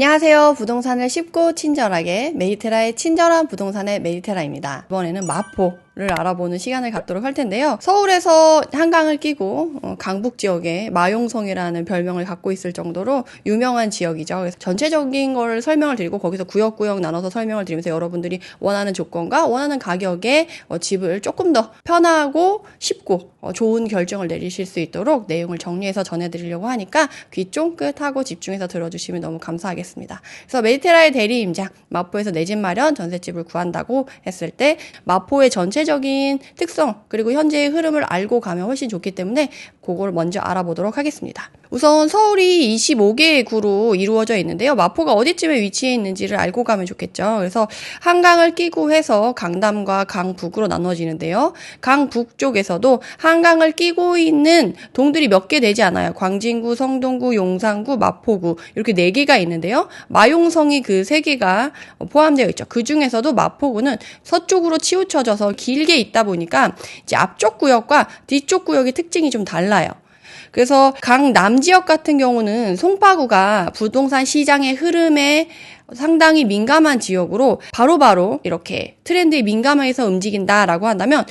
안녕하세요. 부동산을 쉽고 친절하게 메디테라의 친절한 부동산의 메디테라입니다. 이번에는 마포를 알아보는 시간을 갖도록 할 텐데요. 서울에서 한강을 끼고 강북 지역에 마용성이라는 별명을 갖고 있을 정도로 유명한 지역이죠. 그래서 전체적인 걸 설명을 드리고 거기서 구역구역 나눠서 설명을 드리면서 여러분들이 원하는 조건과 원하는 가격에 집을 조금 더 편하고 쉽고 좋은 결정을 내리실 수 있도록 내용을 정리해서 전해드리려고 하니까 귀 쫑긋하고 집중해서 들어주시면 너무 감사하겠습니다. 그래서 메디테라의 대리임장, 마포에서 내 집 마련, 전셋집을 구한다고 했을 때 마포의 전체적인 특성 그리고 현재의 흐름을 알고 가면 훨씬 좋기 때문에 그걸 먼저 알아보도록 하겠습니다. 우선 서울이 25개의 구로 이루어져 있는데요. 마포가 어디쯤에 위치해 있는지를 알고 가면 좋겠죠. 그래서 한강을 끼고 해서 강남과 강북으로 나눠지는데요. 강북 쪽에서도 한강을 끼고 있는 동들이 몇 개 되지 않아요. 광진구, 성동구, 용산구, 마포구 이렇게 4개가 있는데요. 마용성이 그 3개가 포함되어 있죠. 그 중에서도 마포구는 서쪽으로 치우쳐져서 길게 있다 보니까 이제 앞쪽 구역과 뒤쪽 구역의 특징이 좀 달라요. 그래서 강남 지역 같은 경우는 송파구가 부동산 시장의 흐름에 상당히 민감한 지역으로 바로바로 이렇게 트렌드에 민감해서 움직인다라고 한다면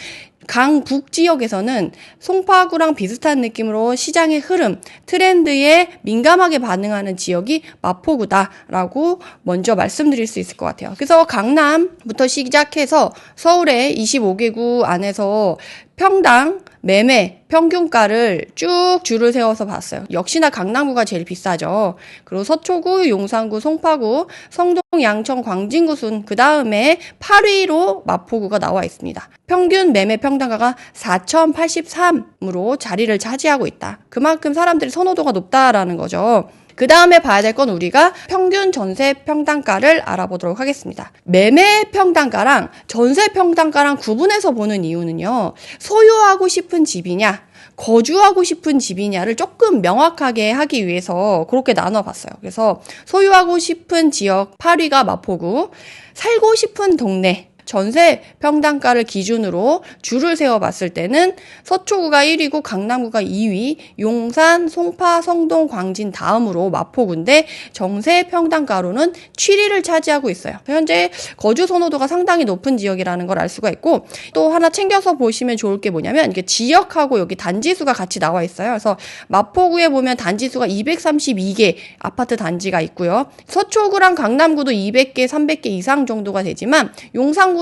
강북 지역에서는 송파구랑 비슷한 느낌으로 시장의 흐름, 트렌드에 민감하게 반응하는 지역이 마포구다라고 먼저 말씀드릴 수 있을 것 같아요. 그래서 강남부터 시작해서 서울의 25개구 안에서 평당 매매 평균가를 쭉 줄을 세워서 봤어요. 역시나 강남구가 제일 비싸죠. 그리고 서초구, 용산구, 송파구, 성동, 양천, 광진구 순 그 다음에 8위로 마포구가 나와 있습니다. 평균 매매 평당가가 4,083으로 자리를 차지하고 있다. 그만큼 사람들이 선호도가 높다라는 거죠. 그 다음에 봐야 될 건 우리가 평균 전세 평당가를 알아보도록 하겠습니다. 매매 평당가랑 전세 평당가랑 구분해서 보는 이유는요. 소유하고 싶은 집이냐 거주하고 싶은 집이냐를 조금 명확하게 하기 위해서 그렇게 나눠봤어요. 그래서 소유하고 싶은 지역 8위가 마포구, 살고 싶은 동네 전세 평당가를 기준으로 줄을 세워봤을 때는 서초구가 1위고 강남구가 2위, 용산, 송파, 성동, 광진 다음으로 마포구인데 정세 평당가로는 7위를 차지하고 있어요. 현재 거주 선호도가 상당히 높은 지역이라는 걸 알 수가 있고 또 하나 챙겨서 보시면 좋을 게 뭐냐면 이게 지역하고 여기 단지수가 같이 나와 있어요. 그래서 마포구에 보면 단지수가 232개 아파트 단지가 있고요. 서초구랑 강남구도 200개, 300개 이상 정도가 되지만 용산구는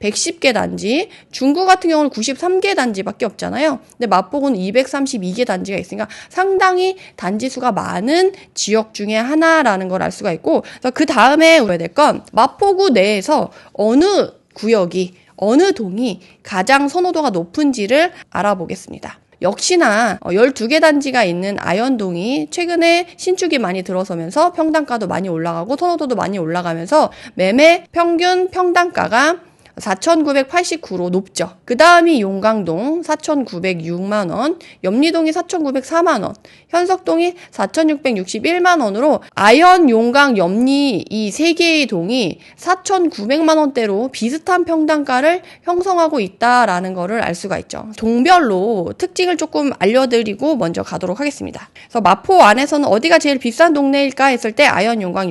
110개 단지, 중구 같은 경우는 93개 단지밖에 없잖아요. 근데 마포구는 232개 단지가 있으니까 상당히 단지 수가 많은 지역 중에 하나라는 걸 알 수가 있고, 그 다음에 봐야 될 건 마포구 내에서 어느 구역이, 어느 동이 가장 선호도가 높은지를 알아보겠습니다. 역시나 12개 단지가 있는 아현동이 최근에 신축이 많이 들어서면서 평당가도 많이 올라가고 선호도도 많이 올라가면서 매매 평균 평당가가 4,989로 높죠. 그 다음이 용강동 4,906만원, 염리동이 4,904만원, 현석동이 4,661만원으로 아현, 용강, 염리 이 3개의 동이 4,900만원대로 비슷한 평당가를 형성하고 있다라는 거를 알 수가 있죠. 동별로 특징을 조금 알려드리고 먼저 가도록 하겠습니다. 그래서 마포 안에서는 어디가 제일 비싼 동네일까 했을 때 아현, 용강,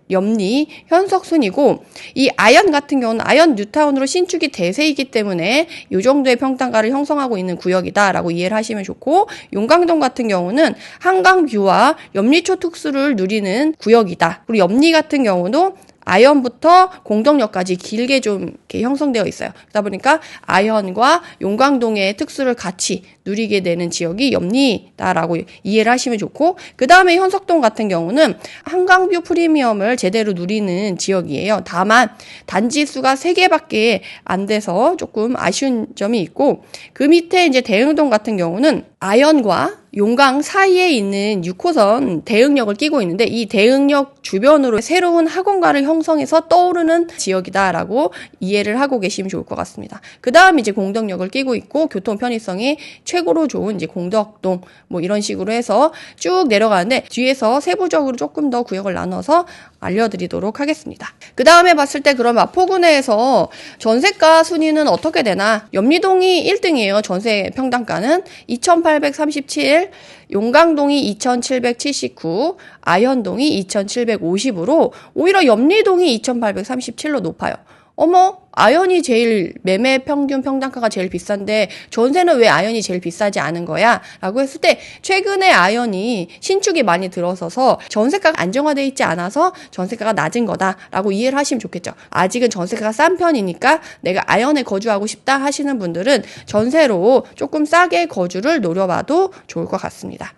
염리, 현석 순이고 이 아현 같은 경우는 아현 뉴타운으로 신축이 대세이기 때문에 이 정도의 평당가를 형성하고 있는 구역이다라고 이해를 하시면 좋고 용강동 같은 경우는 한강뷰와 염리초 특수를 누리는 구역이다. 그리고 염리 같은 경우도 아현부터 공덕역까지 길게 좀 이렇게 형성되어 있어요. 그러다 보니까 아현과 용강동의 특수를 같이 누리게 되는 지역이 염리다라고 이해를 하시면 좋고 그 다음에 현석동 같은 경우는 한강뷰 프리미엄을 제대로 누리는 지역이에요. 다만 단지 수가 3개밖에 안 돼서 조금 아쉬운 점이 있고 그 밑에 이제 대흥동 같은 경우는 아현과 용강 사이에 있는 6호선 대흥역을 끼고 있는데 이 대흥역 주변으로 새로운 학원가를 형성해서 떠오르는 지역이다라고 이해를 하고 계시면 좋을 것 같습니다. 그 다음 이제 공덕역을 끼고 있고 교통 편의성이 최고로 좋은 이제 공덕동 뭐 이런 식으로 해서 쭉 내려가는데 뒤에서 세부적으로 조금 더 구역을 나눠서 알려드리도록 하겠습니다. 그 다음에 봤을 때 그럼 마포구 내에서 전세가 순위는 어떻게 되나? 염리동이 1등이에요. 전세 평당가는 2,837, 용강동이 2,779, 아현동이 2,750으로 오히려 염리동이 2,837로 높아요. 어머, 아현이 제일 매매 평균 평당가가 제일 비싼데 전세는 왜 아현이 제일 비싸지 않은 거야? 라고 했을 때 최근에 아현이 신축이 많이 들어서서 전세가가 안정화되어 있지 않아서 전세가가 낮은 거다라고 이해를 하시면 좋겠죠. 아직은 전세가가 싼 편이니까 내가 아현에 거주하고 싶다 하시는 분들은 전세로 조금 싸게 거주를 노려봐도 좋을 것 같습니다.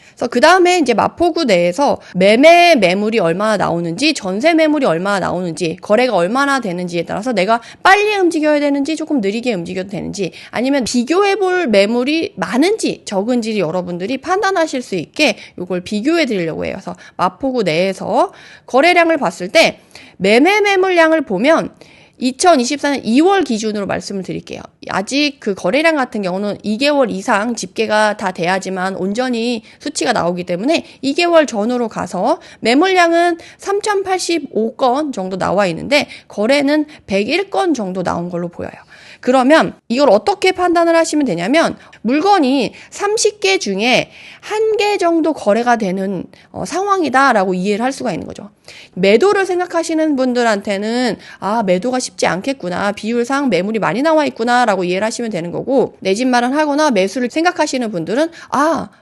그래서 그 다음에 이제 마포구 내에서 매매 매물이 얼마나 나오는지, 전세 매물이 얼마나 나오는지, 거래가 얼마나 되는지에 따라서 내가 빨리 움직여야 되는지, 조금 느리게 움직여도 되는지, 아니면 비교해볼 매물이 많은지, 적은지 여러분들이 판단하실 수 있게 이걸 비교해 드리려고 해요. 그래서 마포구 내에서 거래량을 봤을 때 매매 매물량을 보면 2024년 2월 기준으로 말씀을 드릴게요. 아직 그 거래량 같은 경우는 2개월 이상 집계가 다 돼야지만 온전히 수치가 나오기 때문에 2개월 전으로 가서 매물량은 3,085건 정도 나와 있는데 거래는 101건 정도 나온 걸로 보여요. 그러면 이걸 어떻게 판단을 하시면 되냐면 물건이 30개 중에 1개 정도 거래가 되는 상황이다라고 이해를 할 수가 있는 거죠. 매도를 생각하시는 분들한테는 매도가 쉽지 않겠구나, 비율상 매물이 많이 나와 있구나 라고 이해를 하시면 되는 거고, 내 집 마련하거나 매수를 생각하시는 분들은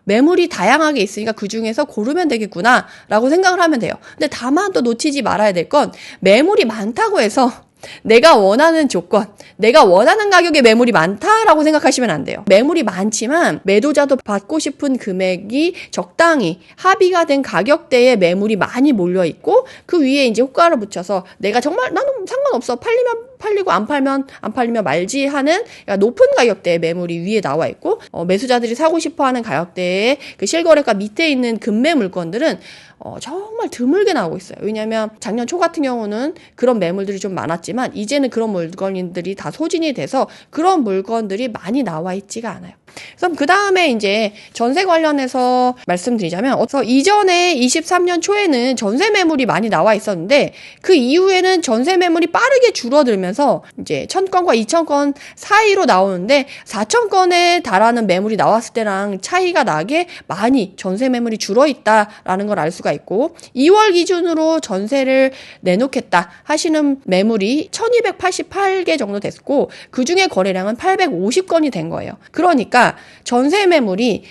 매물이 다양하게 있으니까 그 중에서 고르면 되겠구나 라고 생각을 하면 돼요. 근데 다만 또 놓치지 말아야 될 건 매물이 많다고 해서 내가 원하는 조건, 내가 원하는 가격에 매물이 많다라고 생각하시면 안 돼요. 매물이 많지만 매도자도 받고 싶은 금액이 적당히 합의가 된 가격대에 매물이 많이 몰려있고 그 위에 이제 호가를 붙여서 내가 정말 나는 상관없어, 팔리면 팔리고 안 팔리면 말지 하는 높은 가격대의 매물이 위에 나와 있고, 매수자들이 사고 싶어하는 가격대의 그 실거래가 밑에 있는 금매 물건들은 정말 드물게 나오고 있어요. 왜냐하면 작년 초 같은 경우는 그런 매물들이 좀 많았지만 이제는 그런 물건들이 다 소진이 돼서 그런 물건들이 많이 나와 있지가 않아요. 그럼 그 다음에 이제 전세 관련해서 말씀드리자면, 이전에 23년 초에는 전세 매물이 많이 나와 있었는데 그 이후에는 전세 매물이 빠르게 줄어들면서 이제 1,000건과 2,000건 사이로 나오는데 4,000건에 달하는 매물이 나왔을 때랑 차이가 나게 많이 전세 매물이 줄어 있다라는 걸 알 수가 있고, 2월 기준으로 전세를 내놓겠다 하시는 매물이 1,288개 정도 됐고 그 중에 거래량은 850건이 된 거예요. 그러니까 전세 매물이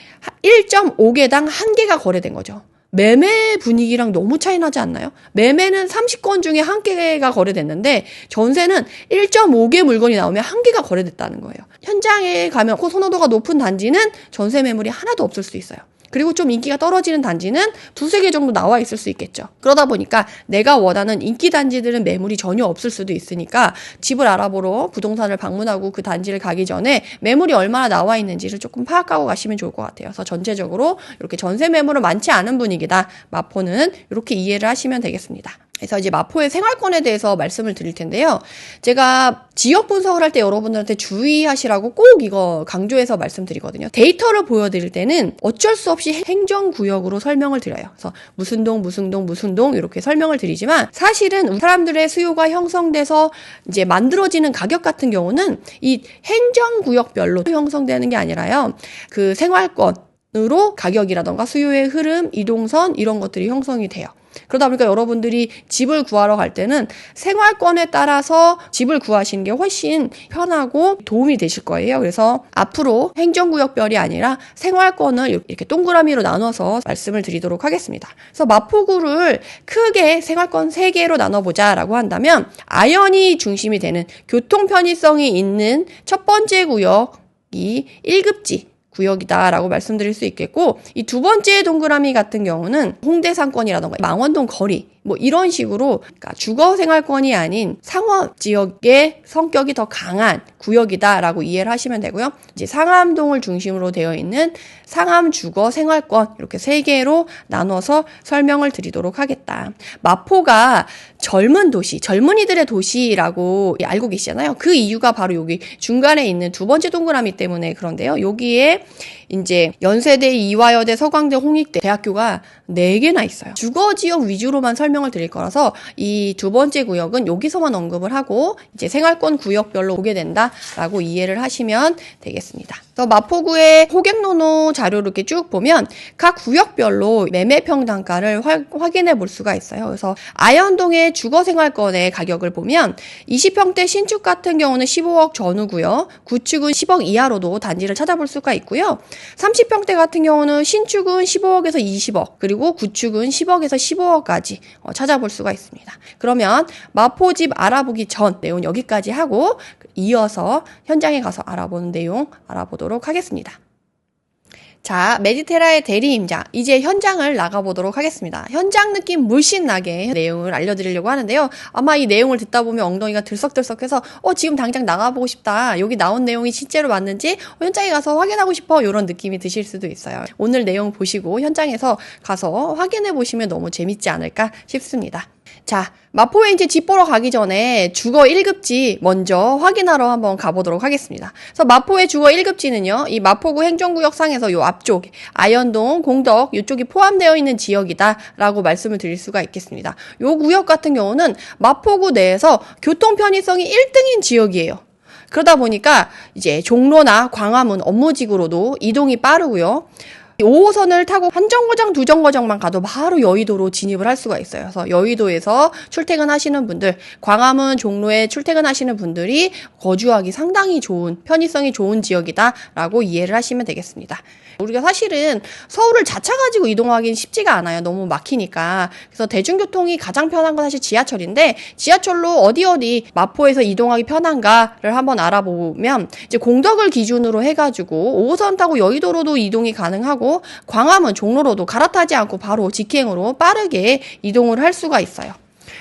1.5개당 1개가 거래된 거죠. 매매 분위기랑 너무 차이 나지 않나요? 매매는 30건 중에 1개가 거래됐는데 전세는 1.5개 물건이 나오면 1개가 거래됐다는 거예요. 현장에 가면 선호도가 높은 단지는 전세 매물이 하나도 없을 수 있어요. 그리고 좀 인기가 떨어지는 단지는 2-3개 정도 나와 있을 수 있겠죠. 그러다 보니까 내가 원하는 인기 단지들은 매물이 전혀 없을 수도 있으니까 집을 알아보러 부동산을 방문하고 그 단지를 가기 전에 매물이 얼마나 나와 있는지를 조금 파악하고 가시면 좋을 것 같아요. 그래서 전체적으로 이렇게 전세 매물은 많지 않은 분위기다, 마포는 이렇게 이해를 하시면 되겠습니다. 그래서 이제 마포의 생활권에 대해서 말씀을 드릴 텐데요. 제가 지역 분석을 할 때 여러분들한테 주의하시라고 꼭 이거 강조해서 말씀드리거든요. 데이터를 보여드릴 때는 어쩔 수 없이 행정구역으로 설명을 드려요. 그래서 무슨 동, 무슨 동, 무슨 동 이렇게 설명을 드리지만 사실은 사람들의 수요가 형성돼서 이제 만들어지는 가격 같은 경우는 이 행정구역별로 형성되는 게 아니라요. 그 생활권으로 가격이라던가 수요의 흐름, 이동선 이런 것들이 형성이 돼요. 그러다 보니까 여러분들이 집을 구하러 갈 때는 생활권에 따라서 집을 구하시는 게 훨씬 편하고 도움이 되실 거예요. 그래서 앞으로 행정구역별이 아니라 생활권을 이렇게 동그라미로 나눠서 말씀을 드리도록 하겠습니다. 그래서 마포구를 크게 생활권 3개로 나눠보자라고 한다면 아현이 중심이 되는 교통 편의성이 있는 첫 번째 구역이 1급지 구역이다라고 말씀드릴 수 있겠고, 이 두 번째 동그라미 같은 경우는 홍대 상권이라던가 망원동 거리 뭐 이런 식으로 그러니까 주거 생활권이 아닌 상업 지역의 성격이 더 강한 구역이다라고 이해를 하시면 되고요. 이제 상암동을 중심으로 되어 있는 상암 주거 생활권 이렇게 3개로 나눠서 설명을 드리도록 하겠다. 마포가 젊은 도시, 젊은이들의 도시라고 알고 계시잖아요. 그 이유가 바로 여기 중간에 있는 두 번째 동그라미 때문에 그런데요. 여기에 이제 연세대, 이화여대, 서강대, 홍익대 대학교가 4개나 있어요. 주거 지역 위주로만 설명을 드릴 거라서 이 두 번째 구역은 여기서만 언급을 하고 이제 생활권 구역별로 보게 된다라고 이해를 하시면 되겠습니다. 그래서 마포구의 호객노노 자료를 이렇게 쭉 보면 각 구역별로 매매 평당가를 확인해 볼 수가 있어요. 그래서 아현동의 주거생활권의 가격을 보면 20평대 신축 같은 경우는 15억 전후고요. 구축은 10억 이하로도 단지를 찾아볼 수가 있고요. 30평대 같은 경우는 신축은 15억에서 20억, 그리고 구축은 10억에서 15억까지 찾아볼 수가 있습니다. 그러면 마포집 알아보기 전 내용 여기까지 하고 이어서 현장에 가서 알아보는 내용 알아보도록 하겠습니다. 자, 메디테라의 대리임장, 이제 현장을 나가보도록 하겠습니다. 현장 느낌 물씬 나게 내용을 알려드리려고 하는데요. 아마 이 내용을 듣다 보면 엉덩이가 들썩들썩해서 지금 당장 나가보고 싶다, 여기 나온 내용이 실제로 맞는지 현장에 가서 확인하고 싶어, 이런 느낌이 드실 수도 있어요. 오늘 내용 보시고 현장에서 가서 확인해 보시면 너무 재밌지 않을까 싶습니다. 자, 마포에 이제 집 보러 가기 전에 주거 1급지 먼저 확인하러 한번 가보도록 하겠습니다. 그래서 마포의 주거 1급지는요, 이 마포구 행정구역 상에서 요 앞쪽, 아현동, 공덕, 이쪽이 포함되어 있는 지역이다라고 말씀을 드릴 수가 있겠습니다. 요 구역 같은 경우는 마포구 내에서 교통 편의성이 1등인 지역이에요. 그러다 보니까 이제 종로나 광화문 업무직으로도 이동이 빠르고요. 5호선을 타고 한 정거장, 두 정거장만 가도 바로 여의도로 진입을 할 수가 있어요. 그래서 여의도에서 출퇴근하시는 분들, 광화문, 종로에 출퇴근하시는 분들이 거주하기 상당히 좋은, 편의성이 좋은 지역이다라고 이해를 하시면 되겠습니다. 우리가 사실은 서울을 자차 가지고 이동하기는 쉽지가 않아요. 너무 막히니까. 그래서 대중교통이 가장 편한 건 사실 지하철인데, 지하철로 어디 마포에서 이동하기 편한가를 한번 알아보면 이제 공덕을 기준으로 해가지고 5호선 타고 여의도로도 이동이 가능하고 광화문, 종로로도 갈아타지 않고 바로 직행으로 빠르게 이동을 할 수가 있어요.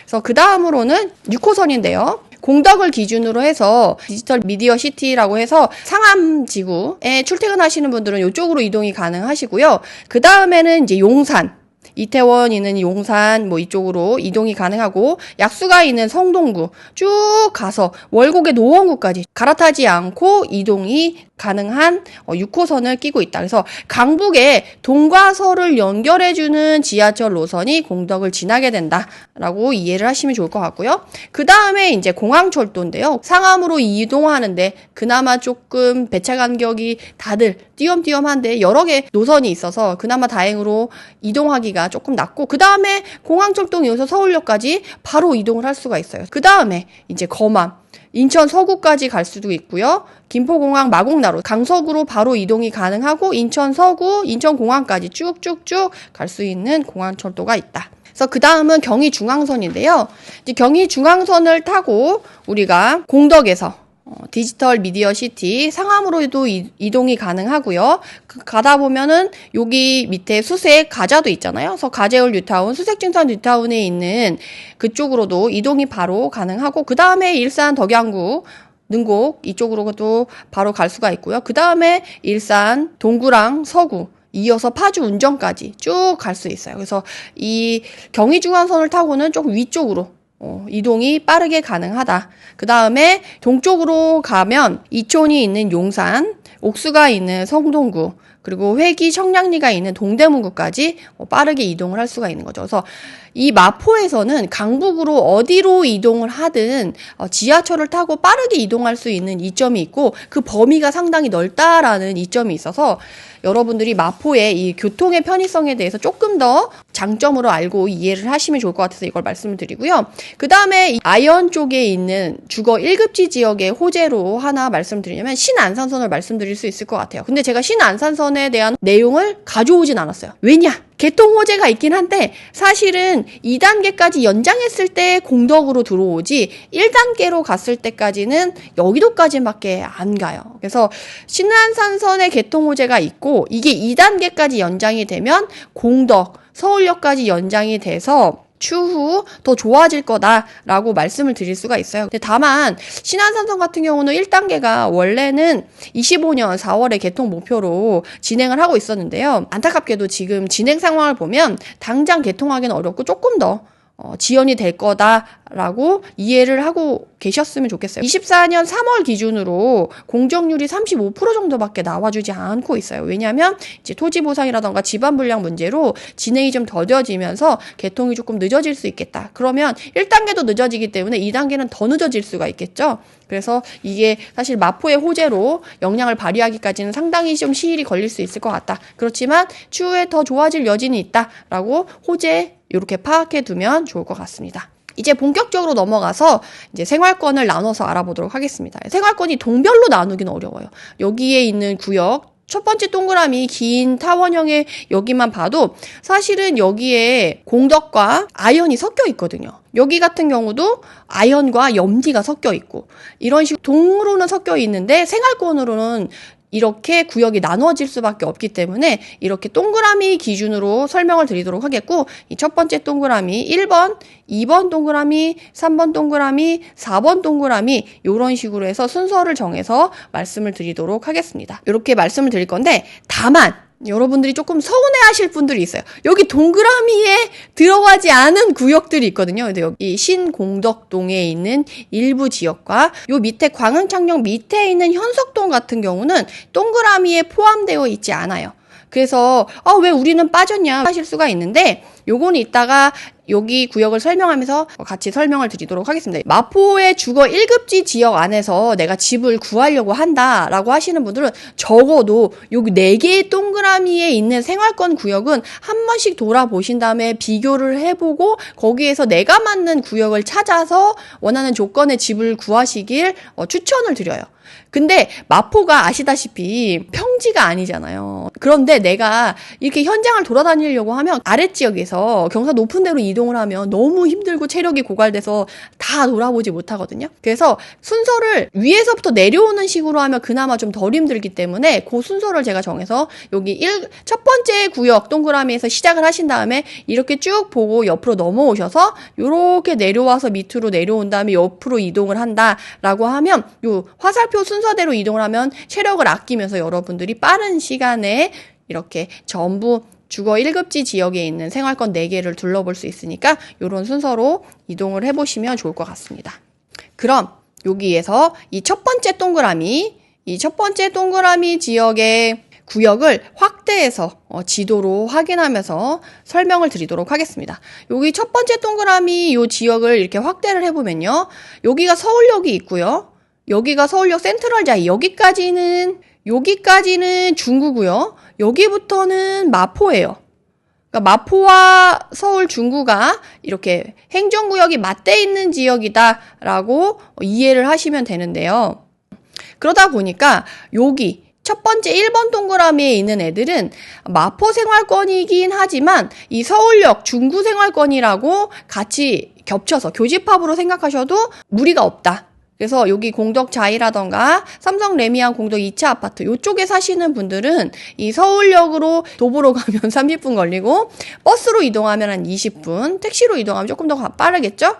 그래서 그 다음으로는 6호선인데요. 공덕을 기준으로 해서 디지털 미디어 시티라고 해서 상암 지구에 출퇴근하시는 분들은 이쪽으로 이동이 가능하시고요. 그 다음에는 이제 용산, 이태원 있는 용산 이쪽으로 이동이 가능하고, 약수가 있는 성동구 쭉 가서 월곡의 노원구까지 갈아타지 않고 이동이 가능한 6호선을 끼고 있다. 그래서 강북의 동과 서를 연결해주는 지하철 노선이 공덕을 지나게 된다라고 이해를 하시면 좋을 것 같고요. 그 다음에 이제 공항철도인데요. 상암으로 이동하는데 그나마 조금 배차 간격이 다들 띄엄띄엄한데 여러 개 노선이 있어서 그나마 다행으로 이동하기가 조금 낫고, 그 다음에 공항철도 이어서 서울역까지 바로 이동을 할 수가 있어요. 그 다음에 이제 거만, 인천 서구까지 갈 수도 있고요. 김포공항 마곡나루, 강서구로 바로 이동이 가능하고 인천 서구, 인천공항까지 쭉쭉쭉 갈 수 있는 공항철도가 있다. 그래서 그 다음은 경의중앙선인데요. 이제 경의중앙선을 타고 우리가 공덕에서 디지털 미디어 시티 상암으로도 이동이 가능하고요. 가다 보면은 여기 밑에 수색 가자도 있잖아요. 그래서 가재울 뉴타운, 수색진산 뉴타운에 있는 그쪽으로도 이동이 바로 가능하고, 그 다음에 일산 덕양구, 능곡 이쪽으로도 바로 갈 수가 있고요. 그 다음에 일산, 동구랑 서구, 이어서 파주 운정까지 쭉 갈 수 있어요. 그래서 이 경의중앙선을 타고는 조금 위쪽으로 이동이 빠르게 가능하다. 그 다음에 동쪽으로 가면 이촌이 있는 용산, 옥수가 있는 성동구, 그리고 회기, 청량리가 있는 동대문구까지 빠르게 이동을 할 수가 있는 거죠. 그래서 이 마포에서는 강북으로 어디로 이동을 하든 지하철을 타고 빠르게 이동할 수 있는 이점이 있고, 그 범위가 상당히 넓다라는 이점이 있어서 여러분들이 마포의 이 교통의 편의성에 대해서 조금 더 장점으로 알고 이해를 하시면 좋을 것 같아서 이걸 말씀을 드리고요. 그 다음에 아현 쪽에 있는 주거 1급지 지역의 호재로 하나 말씀드리려면 신안산선을 말씀드릴 수 있을 것 같아요. 근데 제가 신안산선에 대한 내용을 가져오진 않았어요. 왜냐? 개통 호재가 있긴 한데 사실은 2단계까지 연장했을 때 공덕으로 들어오지 1단계로 갔을 때까지는 여의도까지밖에 안 가요. 그래서 신안산선의 개통 호재가 있고, 이게 2단계까지 연장이 되면 공덕, 서울역까지 연장이 돼서 추후 더 좋아질 거다라고 말씀을 드릴 수가 있어요. 근데 다만 신안산선 같은 경우는 1단계가 원래는 25년 4월에 개통 목표로 진행을 하고 있었는데요. 안타깝게도 지금 진행 상황을 보면 당장 개통하기는 어렵고 조금 더 지연이 될 거다 있다라고 이해를 하고 계셨으면 좋겠어요. 24년 3월 기준으로 공정률이 35% 정도밖에 나와주지 않고 있어요. 왜냐하면 이제 토지 보상이라던가 지반 분량 문제로 진행이 좀 더뎌지면서 개통이 조금 늦어질 수 있겠다. 그러면 1단계도 늦어지기 때문에 2단계는 더 늦어질 수가 있겠죠. 그래서 이게 사실 마포의 호재로 영향을 발휘하기까지는 상당히 좀 시일이 걸릴 수 있을 것 같다. 그렇지만 추후에 더 좋아질 여지는 있다라고 호재 이렇게 파악해 두면 좋을 것 같습니다. 이제 본격적으로 넘어가서 이제 생활권을 나눠서 알아보도록 하겠습니다. 생활권이 동별로 나누기는 어려워요. 여기에 있는 구역, 첫 번째 동그라미 긴 타원형의 여기만 봐도 사실은 여기에 공덕과 아연이 섞여 있거든요. 여기 같은 경우도 아연과 염디가 섞여 있고 이런 식으로 동으로는 섞여 있는데 생활권으로는 이렇게 구역이 나누어질 수밖에 없기 때문에 이렇게 동그라미 기준으로 설명을 드리도록 하겠고, 이 첫 번째 동그라미 1번, 2번 동그라미, 3번 동그라미, 4번 동그라미 이런 식으로 해서 순서를 정해서 말씀을 드리도록 하겠습니다. 이렇게 말씀을 드릴 건데 다만 여러분들이 조금 서운해하실 분들이 있어요. 여기 동그라미에 들어가지 않은 구역들이 있거든요. 근데 여기 신공덕동에 있는 일부 지역과 요 밑에 광흥창역 밑에 있는 현석동 같은 경우는 동그라미에 포함되어 있지 않아요. 그래서 왜 우리는 빠졌냐 하실 수가 있는데 요거는 이따가 여기 구역을 설명하면서 같이 설명을 드리도록 하겠습니다. 마포의 주거 1급지 지역 안에서 내가 집을 구하려고 한다라고 하시는 분들은 적어도 여기 4개의 동그라미에 있는 생활권 구역은 한 번씩 돌아보신 다음에 비교를 해보고 거기에서 내가 맞는 구역을 찾아서 원하는 조건의 집을 구하시길 추천을 드려요. 근데 마포가 아시다시피 평지가 아니잖아요. 그런데 내가 이렇게 현장을 돌아다니려고 하면 아랫지역에서 경사 높은 데로 이동을 하면 너무 힘들고 체력이 고갈돼서 다 돌아보지 못하거든요. 그래서 순서를 위에서부터 내려오는 식으로 하면 그나마 좀 덜 힘들기 때문에 그 순서를 제가 정해서 여기 첫 번째 구역 동그라미에서 시작을 하신 다음에 이렇게 쭉 보고 옆으로 넘어오셔서 이렇게 내려와서 밑으로 내려온 다음에 옆으로 이동을 한다라고 하면 요 화살표 순서대로 이동을 하면 체력을 아끼면서 여러분들이 빠른 시간에 이렇게 전부 주거 1급지 지역에 있는 생활권 4개를 둘러볼 수 있으니까 이런 순서로 이동을 해보시면 좋을 것 같습니다. 그럼 여기에서 이 첫 번째 동그라미 지역의 구역을 확대해서 지도로 확인하면서 설명을 드리도록 하겠습니다. 여기 첫 번째 동그라미 이 지역을 이렇게 확대를 해보면요. 여기가 서울역이 있고요. 여기가 서울역 센트럴자이 여기까지는 중구고요. 여기부터는 마포예요. 그러니까 마포와 서울 중구가 이렇게 행정구역이 맞대 있는 지역이다라고 이해를 하시면 되는데요. 그러다 보니까 여기 첫 번째 1번 동그라미에 있는 애들은 마포 생활권이긴 하지만 이 서울역 중구 생활권이라고 같이 겹쳐서 교집합으로 생각하셔도 무리가 없다. 그래서 여기 공덕자이라던가 삼성 레미안 공덕 2차 아파트 이쪽에 사시는 분들은 이 서울역으로 도보로 가면 30분 걸리고 버스로 이동하면 한 20분, 택시로 이동하면 조금 더 빠르겠죠?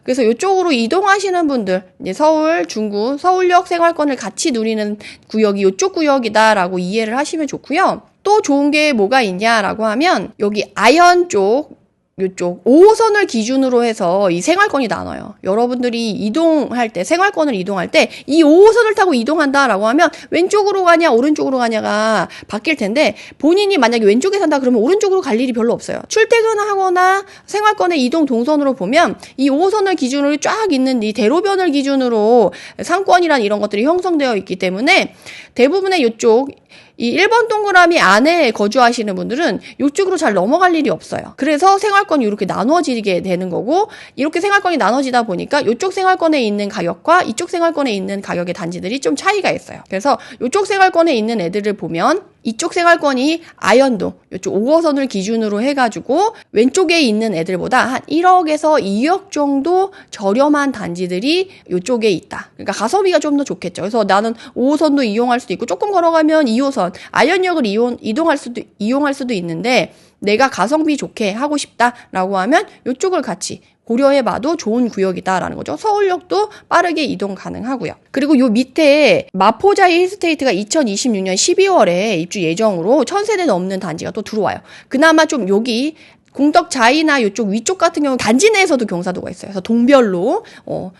그래서 이쪽으로 이동하시는 분들, 이제 서울, 중구, 서울역 생활권을 같이 누리는 구역이 이쪽 구역이다라고 이해를 하시면 좋고요. 또 좋은 게 뭐가 있냐라고 하면 여기 아현 쪽, 이쪽 5호선을 기준으로 해서 이 생활권이 나눠요. 여러분들이 이동할 때, 생활권을 이동할 때 이 5호선을 타고 이동한다라고 하면 왼쪽으로 가냐 오른쪽으로 가냐가 바뀔 텐데 본인이 만약에 왼쪽에 산다 그러면 오른쪽으로 갈 일이 별로 없어요. 출퇴근하거나 생활권의 이동 동선으로 보면 이 5호선을 기준으로 쫙 있는 이 대로변을 기준으로 상권이란 이런 것들이 형성되어 있기 때문에 대부분의 이쪽 이 1번 동그라미 안에 거주하시는 분들은 이쪽으로 잘 넘어갈 일이 없어요. 그래서 생활권이 이렇게 나눠지게 되는 거고 이렇게 생활권이 나눠지다 보니까 이쪽 생활권에 있는 가격과 이쪽 생활권에 있는 가격의 단지들이 좀 차이가 있어요. 그래서 이쪽 생활권에 있는 애들을 보면 이쪽 생활권이 아현동, 이쪽 5호선을 기준으로 해가지고 왼쪽에 있는 애들보다 한 1억에서 2억 정도 저렴한 단지들이 이쪽에 있다. 그러니까 가성비가 좀 더 좋겠죠. 그래서 나는 5호선도 이용할 수도 있고 조금 걸어가면 2호선, 아현역을 이용할 수도 있는데 내가 가성비 좋게 하고 싶다라고 하면 이쪽을 같이 고려해봐도 좋은 구역이다라는 거죠. 서울역도 빠르게 이동 가능하고요. 그리고 요 밑에 마포자이 힐스테이트가 2026년 12월에 입주 예정으로 1000세대 넘는 단지가 또 들어와요. 그나마 좀 여기 공덕 자이나 이쪽 위쪽 같은 경우 단지 내에서도 경사도가 있어요. 그래서 동별로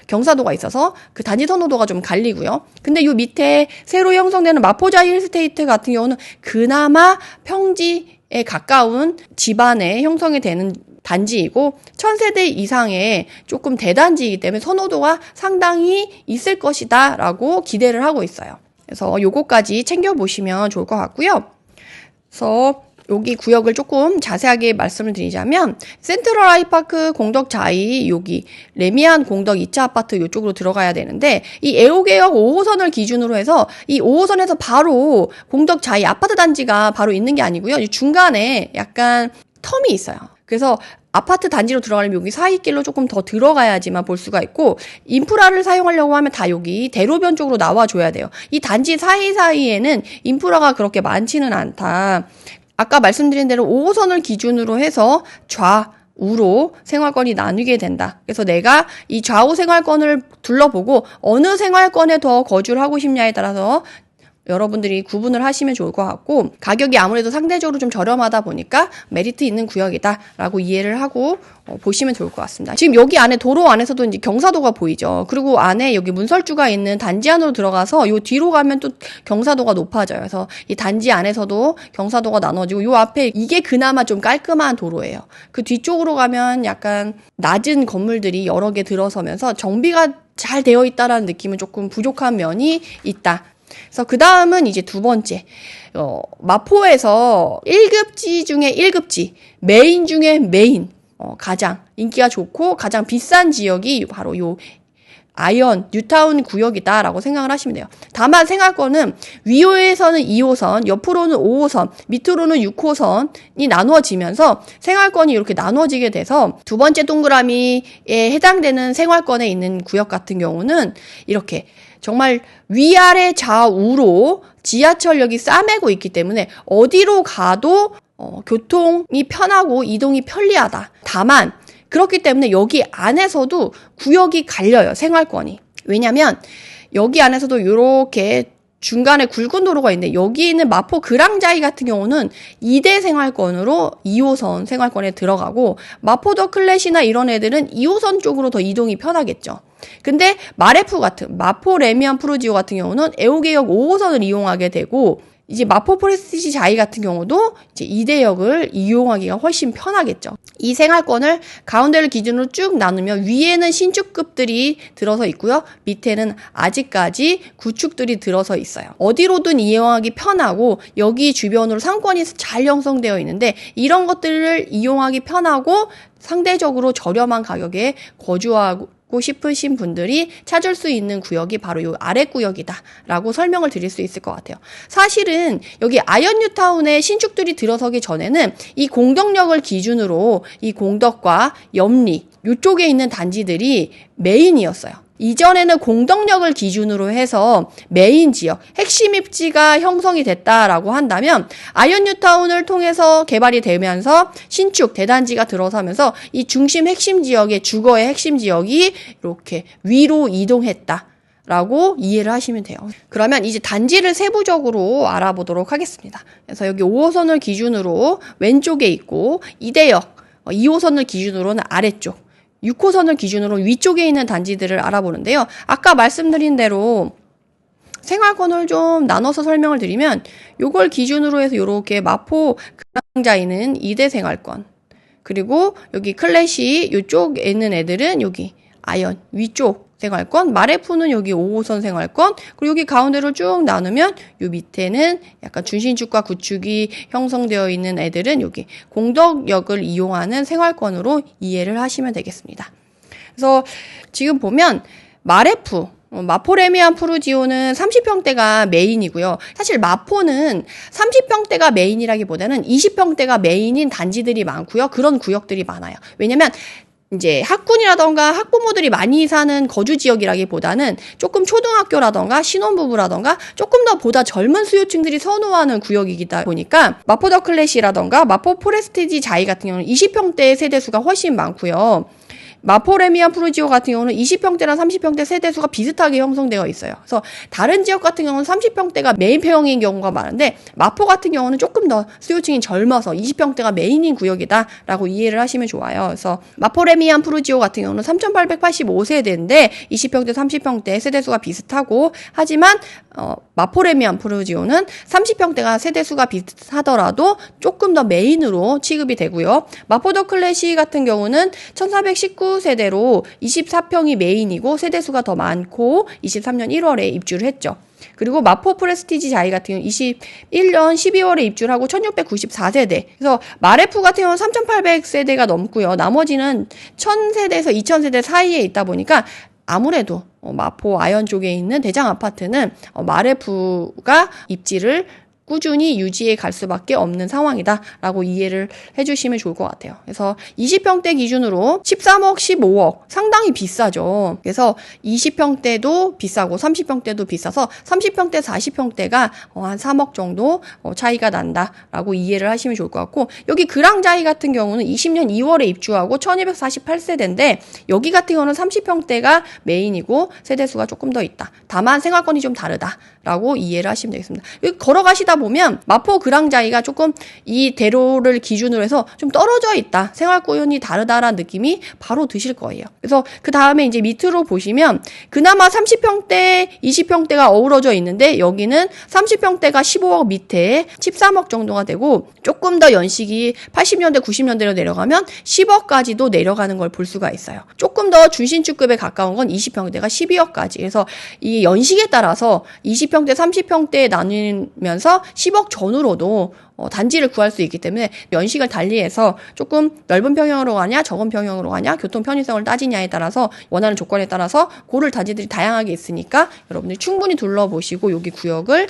경사도가 있어서 그 단지 선호도가 좀 갈리고요. 근데 요 밑에 새로 형성되는 마포자이 힐스테이트 같은 경우는 그나마 평지에 가까운 지반에 형성이 되는 단지이고 1000세대 이상의 조금 대단지이기 때문에 선호도가 상당히 있을 것이다 라고 기대를 하고 있어요. 그래서 요거까지 챙겨보시면 좋을 것 같고요. 그래서 여기 구역을 조금 자세하게 말씀을 드리자면 센트럴 아이파크 공덕 자이 여기 레미안 공덕 2차 아파트 이쪽으로 들어가야 되는데 이 애호개역 5호선을 기준으로 해서 이 5호선에서 바로 공덕 자이 아파트 단지가 바로 있는 게 아니고요. 중간에 약간 텀이 있어요. 그래서 아파트 단지로 들어가려면 여기 사이길로 조금 더 들어가야지만 볼 수가 있고 인프라를 사용하려고 하면 다 여기 대로변 쪽으로 나와줘야 돼요. 이 단지 사이사이에는 인프라가 그렇게 많지는 않다. 아까 말씀드린 대로 5호선을 기준으로 해서 좌우로 생활권이 나뉘게 된다. 그래서 내가 이 좌우 생활권을 둘러보고 어느 생활권에 더 거주를 하고 싶냐에 따라서 여러분들이 구분을 하시면 좋을 것 같고 가격이 아무래도 상대적으로 좀 저렴하다 보니까 메리트 있는 구역이다라고 이해를 하고 보시면 좋을 것 같습니다. 지금 여기 안에 도로 안에서도 이제 경사도가 보이죠. 그리고 안에 여기 문설주가 있는 단지 안으로 들어가서 요 뒤로 가면 또 경사도가 높아져요. 그래서 이 단지 안에서도 경사도가 나눠지고 요 앞에 이게 그나마 좀 깔끔한 도로예요. 그 뒤쪽으로 가면 약간 낮은 건물들이 여러 개 들어서면서 정비가 잘 되어 있다라는 느낌은 조금 부족한 면이 있다. 그래서 그 다음은 이제 두 번째, 마포에서 1급지 중에 1급지, 메인 중에 메인, 가장 인기가 좋고 가장 비싼 지역이 바로 요 아이언, 뉴타운 구역이다라고 생각을 하시면 돼요. 다만 생활권은 위에서는 2호선, 옆으로는 5호선, 밑으로는 6호선이 나누어지면서 생활권이 이렇게 나누어지게 돼서 두 번째 동그라미에 해당되는 생활권에 있는 구역 같은 경우는 이렇게 정말 위아래 좌우로 지하철역이 싸매고 있기 때문에 어디로 가도 교통이 편하고 이동이 편리하다. 다만 그렇기 때문에 여기 안에서도 구역이 갈려요. 생활권이. 왜냐면 여기 안에서도 이렇게 중간에 굵은 도로가 있는데 여기는 마포 그랑자이 같은 경우는 2대 생활권으로 2호선 생활권에 들어가고 마포 더 클래시나 이런 애들은 2호선 쪽으로 더 이동이 편하겠죠. 근데 마레프 같은 마포 레미안 푸르지오 같은 경우는 애호개역 5호선을 이용하게 되고 이제 마포 프레스티지 자이 같은 경우도 이제 2대역을 이용하기가 훨씬 편하겠죠. 이 생활권을 가운데를 기준으로 쭉 나누면 위에는 신축급들이 들어서 있고요. 밑에는 아직까지 구축들이 들어서 있어요. 어디로든 이용하기 편하고 여기 주변으로 상권이 잘 형성되어 있는데 이런 것들을 이용하기 편하고 상대적으로 저렴한 가격에 거주하고 싶으신 분들이 찾을 수 있는 구역이 바로 이 아래 구역이다라고 설명을 드릴 수 있을 것 같아요. 사실은 여기 아이언 뉴타운에 신축들이 들어서기 전에는 이 공덕역을 기준으로 이 공덕과 염리 이쪽에 있는 단지들이 메인이었어요. 이전에는 공덕역을 기준으로 해서 메인 지역, 핵심 입지가 형성이 됐다라고 한다면 아이언 뉴타운을 통해서 개발이 되면서 신축, 대단지가 들어서면서 이 중심 핵심 지역의 주거의 핵심 지역이 이렇게 위로 이동했다. 라고 이해를 하시면 돼요. 그러면 이제 단지를 세부적으로 알아보도록 하겠습니다. 그래서 여기 5호선을 기준으로 왼쪽에 있고 2대역, 2호선을 기준으로는 아래쪽, 6호선을 기준으로 위쪽에 있는 단지들을 알아보는데요. 아까 말씀드린 대로 생활권을 좀 나눠서 설명을 드리면 요걸 기준으로 해서 요렇게 마포 그랑자이는 2대 생활권, 그리고 여기 클래시 요쪽에 있는 애들은 여기 아이언 위쪽 생활권, 마레프는 여기 5호선 생활권, 그리고 여기 가운데로 쭉 나누면 요 밑에는 약간 준신축과 구축이 형성되어 있는 애들은 여기 공덕역을 이용하는 생활권으로 이해를 하시면 되겠습니다. 그래서 지금 보면 마레프, 마포 레미안 푸르지오는 30평대가 메인이고요. 사실 마포는 30평대가 메인이라기보다는 20평대가 메인인 단지들이 많고요. 그런 구역들이 많아요. 왜냐면 이제 학군이라던가 학부모들이 많이 사는 거주 지역이라기보다는 조금 초등학교라던가 신혼부부라던가 조금 더 보다 젊은 수요층들이 선호하는 구역이기다 보니까 마포 더 클래시라던가 마포 프레스티지 자이 같은 경우는 20평대 세대수가 훨씬 많고요. 마포레미안 푸르지오 같은 경우는 20평대랑 30평대 세대수가 비슷하게 형성되어 있어요. 그래서 다른 지역 같은 경우는 30평대가 메인 평형인 경우가 많은데 마포 같은 경우는 조금 더 수요층이 젊어서 20평대가 메인인 구역이다라고 이해를 하시면 좋아요. 그래서 마포레미안 푸르지오 같은 경우는 3,885세대인데 20평대, 30평대 세대수가 비슷하고 하지만 마포레미안 푸르지오는 30평대가 세대수가 비슷하더라도 조금 더 메인으로 취급이 되고요. 마포더 클래시 같은 경우는 1419세대로 24평이 메인이고 세대수가 더 많고 23년 1월에 입주를 했죠. 그리고 마포 프레스티지 자이 같은 경우는 21년 12월에 입주를 하고 1694세대. 그래서 마레프 같은 경우는 3800세대가 넘고요. 나머지는 1000세대에서 2000세대 사이에 있다 보니까 아무래도 마포 아현 쪽에 있는 대장 아파트는 마레프가 입지를 꾸준히 유지해 갈 수밖에 없는 상황이다라고 이해를 해주시면 좋을 것 같아요. 그래서 20평대 기준으로 13억, 15억 상당히 비싸죠. 그래서 20평대도 비싸고 30평대도 비싸서 30평대, 40평대가 한 3억 정도 차이가 난다라고 이해를 하시면 좋을 것 같고 여기 그랑자이 같은 경우는 20년 2월에 입주하고 1248세대인데 여기 같은 경우는 30평대가 메인이고 세대수가 조금 더 있다. 다만 생활권이 좀 다르다라고 이해를 하시면 되겠습니다. 여기 걸어가시다 보면 마포 그랑자이가 조금 이 대로를 기준으로 해서 좀 떨어져 있다. 생활권이 다르다라는 느낌이 바로 드실 거예요. 그래서 그 다음에 이제 밑으로 보시면 그나마 30평대, 20평대가 어우러져 있는데 여기는 30평대가 15억 밑에 13억 정도가 되고 조금 더 연식이 80년대, 90년대로 내려가면 10억까지도 내려가는 걸 볼 수가 있어요. 조금 더 준신축급에 가까운 건 20평대가 12억까지. 그래서 이 연식에 따라서 20평대, 30평대에 나누면서 10억 전후로도 단지를 구할 수 있기 때문에 연식을 달리해서 조금 넓은 평형으로 가냐 적은 평형으로 가냐 교통 편의성을 따지냐에 따라서 원하는 조건에 따라서 고를 단지들이 다양하게 있으니까 여러분들이 충분히 둘러보시고 여기 구역을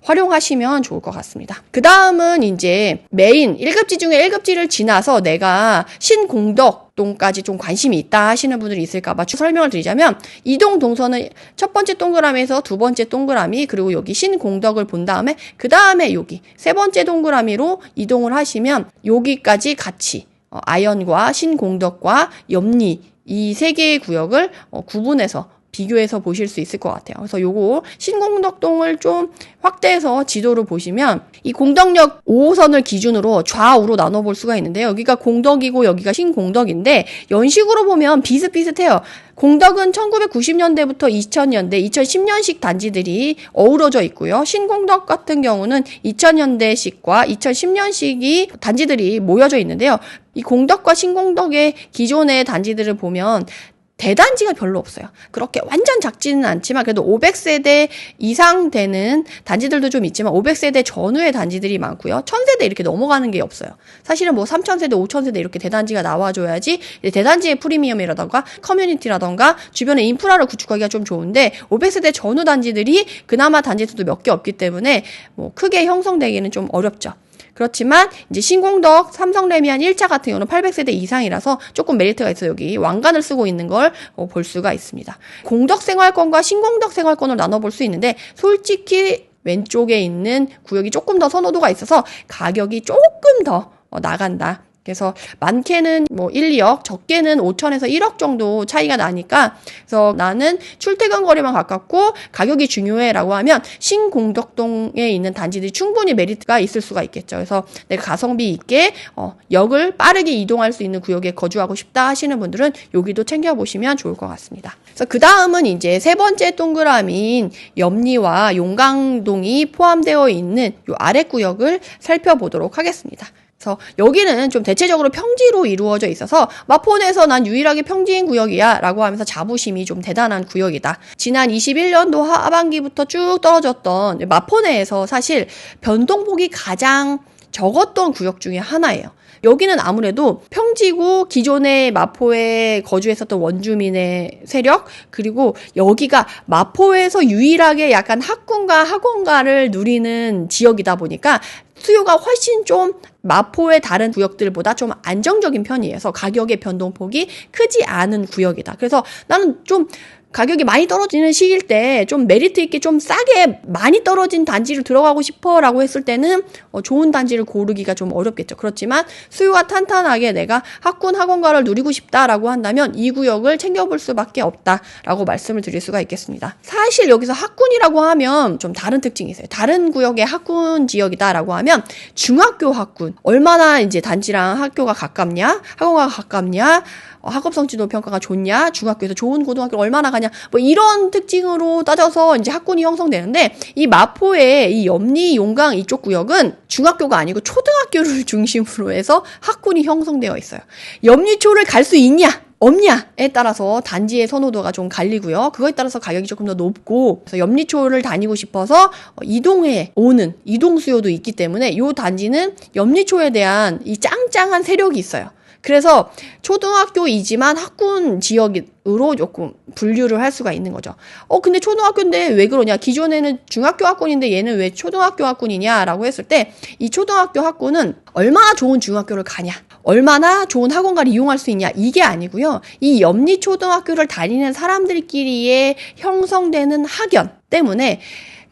활용하시면 좋을 것 같습니다. 그 다음은 이제 메인 1급지 중에 1급지를 지나서 내가 신공덕 동까지 좀 관심이 있다 하시는 분들이 있을까봐 설명을 드리자면 이동 동선은 첫 번째 동그라미에서 두 번째 동그라미 그리고 여기 신공덕을 본 다음에 그 다음에 여기 세 번째 동그라미로 이동을 하시면 여기까지 같이 아현과 신공덕과 염리 이 세 개의 구역을 구분해서 비교해서 보실 수 있을 것 같아요. 그래서 요거 신공덕동을 좀 확대해서 지도를 보시면 이 공덕역 5호선을 기준으로 좌우로 나눠볼 수가 있는데요. 여기가 공덕이고 여기가 신공덕인데 연식으로 보면 비슷비슷해요. 공덕은 1990년대부터 2000년대, 2010년식 단지들이 어우러져 있고요. 신공덕 같은 경우는 2000년대식과 2010년식이 단지들이 모여져 있는데요. 이 공덕과 신공덕의 기존의 단지들을 보면 대단지가 별로 없어요. 그렇게 완전 작지는 않지만 그래도 500세대 이상 되는 단지들도 좀 있지만 500세대 전후의 단지들이 많고요. 1000세대 이렇게 넘어가는 게 없어요. 사실은 뭐 3000세대, 5000세대 이렇게 대단지가 나와줘야지 대단지의 프리미엄이라던가 커뮤니티라던가 주변에 인프라를 구축하기가 좀 좋은데 500세대 전후 단지들이 그나마 단지수도 몇 개 없기 때문에 뭐 크게 형성되기는 좀 어렵죠. 그렇지만 이제 신공덕, 삼성레미안 1차 같은 경우는 800세대 이상이라서 조금 메리트가 있어요. 여기 왕관을 쓰고 있는 걸 볼 수가 있습니다. 공덕 생활권과 신공덕 생활권을 나눠볼 수 있는데 솔직히 왼쪽에 있는 구역이 조금 더 선호도가 있어서 가격이 조금 더 나간다. 그래서 많게는 뭐 1, 2억, 적게는 5천에서 1억 정도 차이가 나니까 그래서 나는 출퇴근 거리만 가깝고 가격이 중요해라고 하면 신공덕동에 있는 단지들이 충분히 메리트가 있을 수가 있겠죠. 그래서 내가 가성비 있게 역을 빠르게 이동할 수 있는 구역에 거주하고 싶다 하시는 분들은 여기도 챙겨보시면 좋을 것 같습니다. 그래서 그 다음은 이제 세 번째 동그라미인 염리와 용강동이 포함되어 있는 이 아래 구역을 살펴보도록 하겠습니다. 그래서 여기는 좀 대체적으로 평지로 이루어져 있어서 마포내에서 난 유일하게 평지인 구역이야 라고 하면서 자부심이 좀 대단한 구역이다. 지난 21년도 하반기부터 쭉 떨어졌던 마포내에서 사실 변동폭이 가장 적었던 구역 중에 하나예요. 여기는 아무래도 평지고 기존에 마포에 거주했었던 원주민의 세력 그리고 여기가 마포에서 유일하게 약간 학군가 학원가를 누리는 지역이다 보니까 수요가 훨씬 좀 마포의 다른 구역들보다 좀 안정적인 편이어서 가격의 변동폭이 크지 않은 구역이다. 그래서 나는 좀 가격이 많이 떨어지는 시기일 때 좀 메리트 있게 좀 싸게 많이 떨어진 단지를 들어가고 싶어 라고 했을 때는 좋은 단지를 고르기가 좀 어렵겠죠. 그렇지만 수요가 탄탄하게 내가 학군 학원가를 누리고 싶다라고 한다면 이 구역을 챙겨볼 수밖에 없다라고 말씀을 드릴 수가 있겠습니다. 사실 여기서 학군이라고 하면 좀 다른 특징이 있어요. 다른 구역의 학군 지역이다라고 하면 중학교 학군, 얼마나 이제 단지랑 학교가 가깝냐, 학원가가 가깝냐, 학업 성취도 평가가 좋냐, 중학교에서 좋은 고등학교를 얼마나 가냐, 뭐 이런 특징으로 따져서 이제 학군이 형성되는데, 이 마포의 이 염리, 용강 이쪽 구역은 중학교가 아니고 초등학교를 중심으로 해서 학군이 형성되어 있어요. 염리초를 갈 수 있냐? 없냐에 따라서 단지의 선호도가 좀 갈리고요. 그거에 따라서 가격이 조금 더 높고, 그래서 염리초를 다니고 싶어서 이동해 오는 이동 수요도 있기 때문에 이 단지는 염리초에 대한 이 짱짱한 세력이 있어요. 그래서 초등학교이지만 학군 지역으로 조금 분류를 할 수가 있는 거죠. 근데 초등학교인데 왜 그러냐? 기존에는 중학교 학군인데 얘는 왜 초등학교 학군이냐라고 했을 때, 이 초등학교 학군은 얼마나 좋은 중학교를 가냐, 얼마나 좋은 학원가를 이용할 수 있냐, 이게 아니고요. 이 염리 초등학교를 다니는 사람들끼리의 형성되는 학연 때문에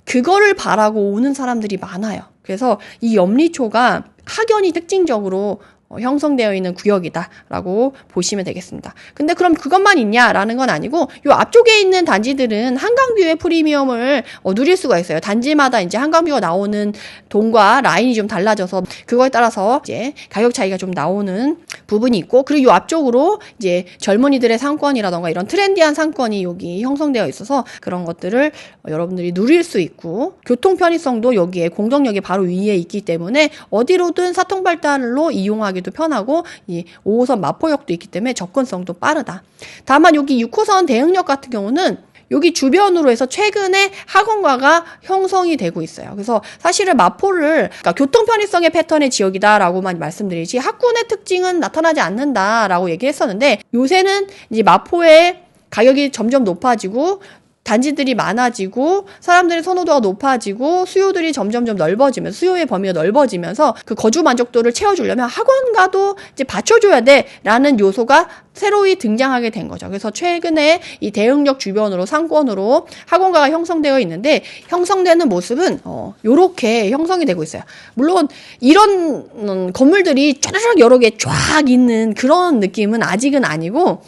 그거를 바라고 오는 사람들이 많아요. 그래서 이 염리초가 학연이 특징적으로 형성되어 있는 구역이다라고 보시면 되겠습니다. 근데 그럼 그것만 있냐라는 건 아니고, 요 앞쪽에 있는 단지들은 한강뷰의 프리미엄을 누릴 수가 있어요. 단지마다 이제 한강뷰가 나오는 동과 라인이 좀 달라져서 그거에 따라서 이제 가격 차이가 좀 나오는 부분이 있고, 그리고 요 앞쪽으로 이제 젊은이들의 상권이라던가 이런 트렌디한 상권이 여기 형성되어 있어서 그런 것들을 여러분들이 누릴 수 있고, 교통 편의성도 여기에 공덕역이 바로 위에 있기 때문에 어디로든 사통발달로 이용하기 도 편하고, 이 5호선 마포역도 있기 때문에 접근성도 빠르다. 다만 여기 6호선 대흥역 같은 경우는 여기 주변으로 해서 최근에 학원가가 형성이 되고 있어요. 그래서 사실은 마포를 그러니까 교통 편의성의 패턴의 지역이다라고만 말씀드리지 학군의 특징은 나타나지 않는다라고 얘기했었는데, 요새는 이제 마포의 가격이 점점 높아지고 단지들이 많아지고 사람들의 선호도가 높아지고 수요들이 점점점 넓어지면서, 수요의 범위가 넓어지면서 그 거주 만족도를 채워주려면 학원가도 이제 받쳐줘야 돼라는 요소가 새로이 등장하게 된 거죠. 그래서 최근에 이 대흥역 주변으로 상권으로 학원가가 형성되어 있는데, 형성되는 모습은 요렇게 형성이 되고 있어요. 물론 이런 건물들이 쫘르륵 여러 개 쫙 있는 그런 느낌은 아직은 아니고,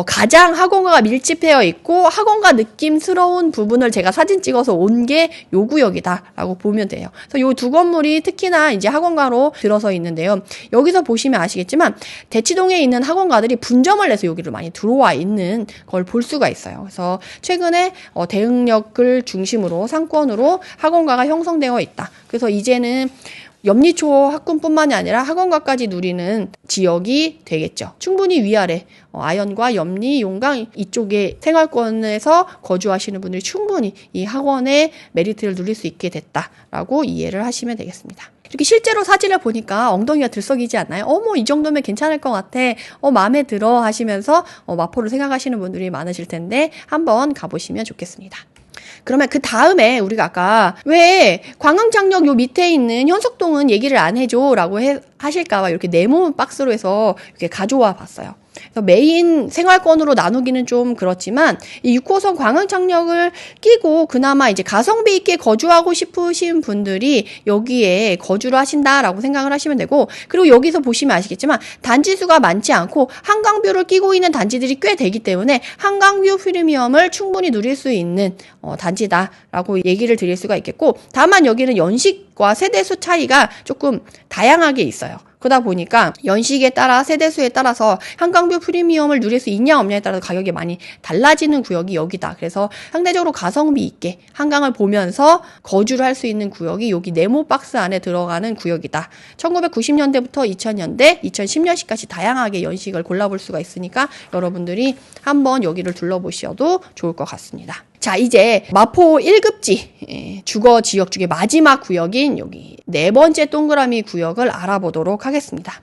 가장 학원가가 밀집되어 있고 학원가 느낌스러운 부분을 제가 사진 찍어서 온 게 요 구역이다라고 보면 돼요. 그래서 요 두 건물이 특히나 이제 학원가로 들어서 있는데요. 여기서 보시면 아시겠지만 대치동에 있는 학원가들이 분점을 내서 여기로 많이 들어와 있는 걸 볼 수가 있어요. 그래서 최근에 대흥역을 중심으로 상권으로 학원가가 형성되어 있다. 그래서 이제는 염리초 학군뿐만이 아니라 학원가까지 누리는 지역이 되겠죠. 충분히 위아래 아현과 염리, 용강 이쪽에 생활권에서 거주하시는 분들이 충분히 이 학원의 메리트를 누릴 수 있게 됐다라고 이해를 하시면 되겠습니다. 이렇게 실제로 사진을 보니까 엉덩이가 들썩이지 않나요? 이 정도면 괜찮을 것 같아. 마음에 들어 하시면서 마포를 생각하시는 분들이 많으실 텐데 한번 가보시면 좋겠습니다. 그러면 그 다음에 우리가 아까 왜 광흥장역 요 밑에 있는 현석동은 얘기를 안 해줘 라고 하실까봐 이렇게 네모 박스로 해서 이렇게 가져와 봤어요. 그래서 메인 생활권으로 나누기는 좀 그렇지만 이 6호선 광흥장역을 끼고 그나마 이제 가성비 있게 거주하고 싶으신 분들이 여기에 거주를 하신다라고 생각을 하시면 되고, 그리고 여기서 보시면 아시겠지만 단지 수가 많지 않고 한강뷰를 끼고 있는 단지들이 꽤 되기 때문에 한강뷰 프리미엄을 충분히 누릴 수 있는 단지다라고 얘기를 드릴 수가 있겠고, 다만 여기는 연식과 세대수 차이가 조금 다양하게 있어요. 그러다 보니까 연식에 따라 세대수에 따라서 한강뷰 프리미엄을 누릴 수 있냐 없냐에 따라서 가격이 많이 달라지는 구역이 여기다. 그래서 상대적으로 가성비 있게 한강을 보면서 거주를 할 수 있는 구역이 여기 네모 박스 안에 들어가는 구역이다. 1990년대부터 2000년대, 2010년식까지 다양하게 연식을 골라볼 수가 있으니까 여러분들이 한번 여기를 둘러보셔도 좋을 것 같습니다. 자, 이제 마포 1급지 주거 지역 중에 마지막 구역인 여기 네 번째 동그라미 구역을 알아보도록 하겠습니다.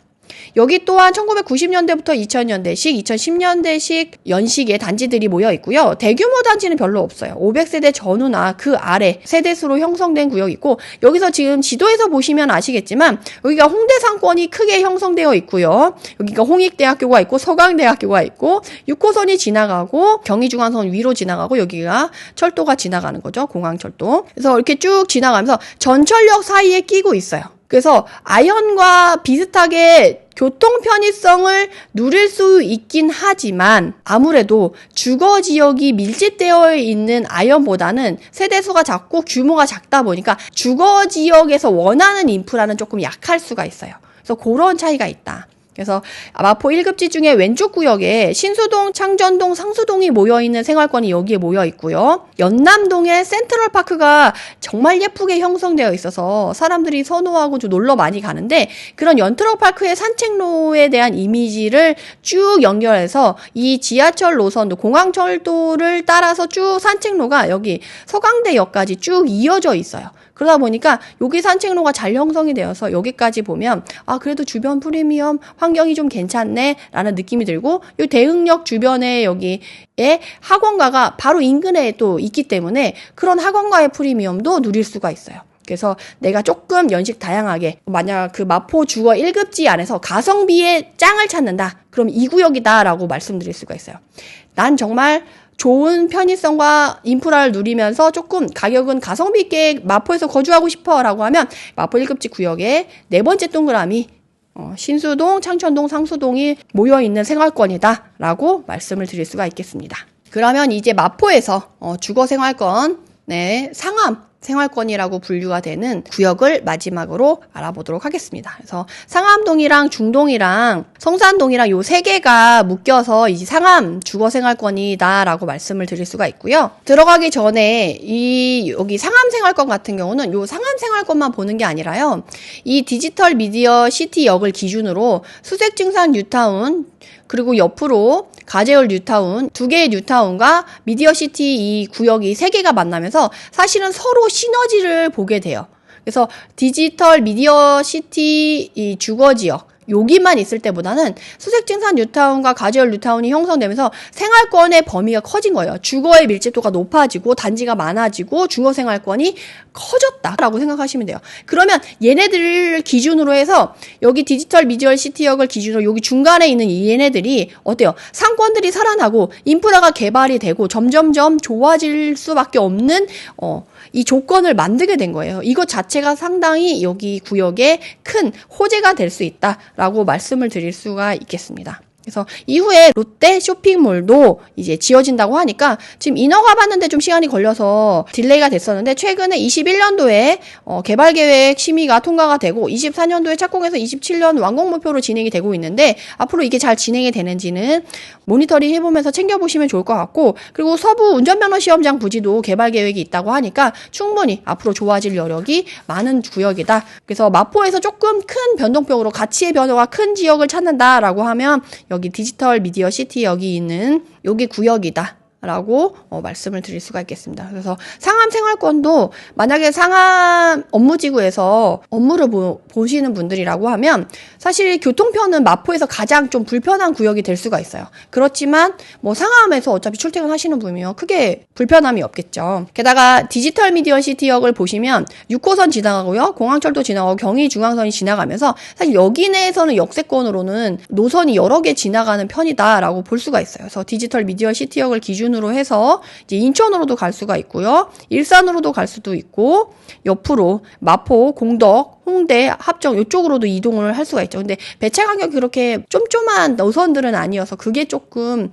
여기 또한 1990년대부터 2000년대식, 2010년대식 연식의 단지들이 모여 있고요. 대규모 단지는 별로 없어요. 500세대 전후나 그 아래 세대수로 형성된 구역이고, 여기서 지금 지도에서 보시면 아시겠지만 여기가 홍대 상권이 크게 형성되어 있고요. 여기가 홍익대학교가 있고 서강대학교가 있고 6호선이 지나가고 경의중앙선 위로 지나가고 여기가 철도가 지나가는 거죠. 공항철도. 그래서 이렇게 쭉 지나가면서 전철역 사이에 끼고 있어요. 그래서 아현과 비슷하게 교통 편의성을 누릴 수 있긴 하지만 아무래도 주거 지역이 밀집되어 있는 아현보다는 세대수가 작고 규모가 작다 보니까 주거 지역에서 원하는 인프라는 조금 약할 수가 있어요. 그래서 그런 차이가 있다. 그래서 마포 1급지 중에 왼쪽 구역에 신수동, 창전동, 상수동이 모여있는 생활권이 여기에 모여있고요. 연남동에 센트럴파크가 정말 예쁘게 형성되어 있어서 사람들이 선호하고 좀 놀러 많이 가는데, 그런 연트럴파크의 산책로에 대한 이미지를 쭉 연결해서 이 지하철 노선도 공항철도를 따라서 쭉 산책로가 여기 서강대역까지 쭉 이어져 있어요. 그러다 보니까 여기 산책로가 잘 형성이 되어서 여기까지 보면 그래도 주변 프리미엄 환경이 좀 괜찮네 라는 느낌이 들고, 이 대흥역 주변에 여기에 학원가가 바로 인근에 또 있기 때문에 그런 학원가의 프리미엄도 누릴 수가 있어요. 그래서 내가 조금 연식 다양하게, 만약 그 마포 주거 1급지 안에서 가성비의 짱을 찾는다, 그럼 이 구역이다 라고 말씀드릴 수가 있어요. 난 정말 좋은 편의성과 인프라를 누리면서 조금 가격은 가성비 있게 마포에서 거주하고 싶어 라고 하면 마포 1급지 구역의 네 번째 동그라미 신수동, 창천동, 상수동이 모여있는 생활권이다 라고 말씀을 드릴 수가 있겠습니다. 그러면 이제 마포에서 주거생활권, 상암 생활권이라고 분류가 되는 구역을 마지막으로 알아보도록 하겠습니다. 그래서 상암동이랑 중동이랑 성산동이랑 요 세 개가 묶여서 이 상암 주거생활권이다라고 말씀을 드릴 수가 있고요. 들어가기 전에 여기 상암 생활권 같은 경우는 요 상암 생활권만 보는 게 아니라요. 이 디지털 미디어 시티역을 기준으로 수색증산 뉴타운, 그리고 옆으로 가재울 뉴타운, 두 개의 뉴타운과 미디어시티 이 구역이 세 개가 만나면서 사실은 서로 시너지를 보게 돼요. 그래서 디지털 미디어시티 이 주거지역, 여기만 있을 때보다는 수색증산 뉴타운과 가재울 뉴타운이 형성되면서 생활권의 범위가 커진 거예요. 주거의 밀집도가 높아지고 단지가 많아지고 주거생활권이 커졌다라고 생각하시면 돼요. 그러면 얘네들을 기준으로 해서 여기 디지털 미디어 시티역을 기준으로 여기 중간에 있는 얘네들이 어때요? 상권들이 살아나고 인프라가 개발이 되고 점점점 좋아질 수밖에 없는 이 조건을 만들게 된 거예요. 이것 자체가 상당히 여기 구역에 큰 호재가 될 수 있다라고 말씀을 드릴 수가 있겠습니다. 그래서 이후에 롯데 쇼핑몰도 이제 지어진다고 하니까 지금 인허 가봤는데 좀 시간이 걸려서 딜레이가 됐었는데, 최근에 21년도에 개발계획 심의가 통과가 되고 24년도에 착공해서 27년 완공 목표로 진행이 되고 있는데, 앞으로 이게 잘 진행이 되는지는 모니터링 해보면서 챙겨보시면 좋을 것 같고, 그리고 서부 운전면허 시험장 부지도 개발 계획이 있다고 하니까 충분히 앞으로 좋아질 여력이 많은 구역이다. 그래서 마포에서 조금 큰 변동폭으로 가치의 변화가 큰 지역을 찾는다라고 하면 여기 디지털 미디어 시티 여기 있는 여기 구역이다 라고 말씀을 드릴 수가 있겠습니다. 그래서 상암 생활권도 만약에 상암 업무지구에서 업무를 보시는 분들이라고 하면 사실 교통편은 마포에서 가장 좀 불편한 구역이 될 수가 있어요. 그렇지만 뭐 상암에서 어차피 출퇴근하시는 분이면 크게 불편함이 없겠죠. 게다가 디지털 미디어 시티역을 보시면 6호선 지나가고요, 공항철도 지나가고 경의중앙선이 지나가면서 사실 여기 내에서는 역세권으로는 노선이 여러 개 지나가는 편이다라고 볼 수가 있어요. 그래서 디지털 미디어 시티역을 기준으로 해서 이제 인천으로도 갈 수가 있고요, 일산으로도 갈 수도 있고, 옆으로 마포, 공덕, 홍대, 합정 이쪽으로도 이동을 할 수가 있죠. 근데 배차 간격이 그렇게 쫌쫌한 노선들은 아니어서 그게 조금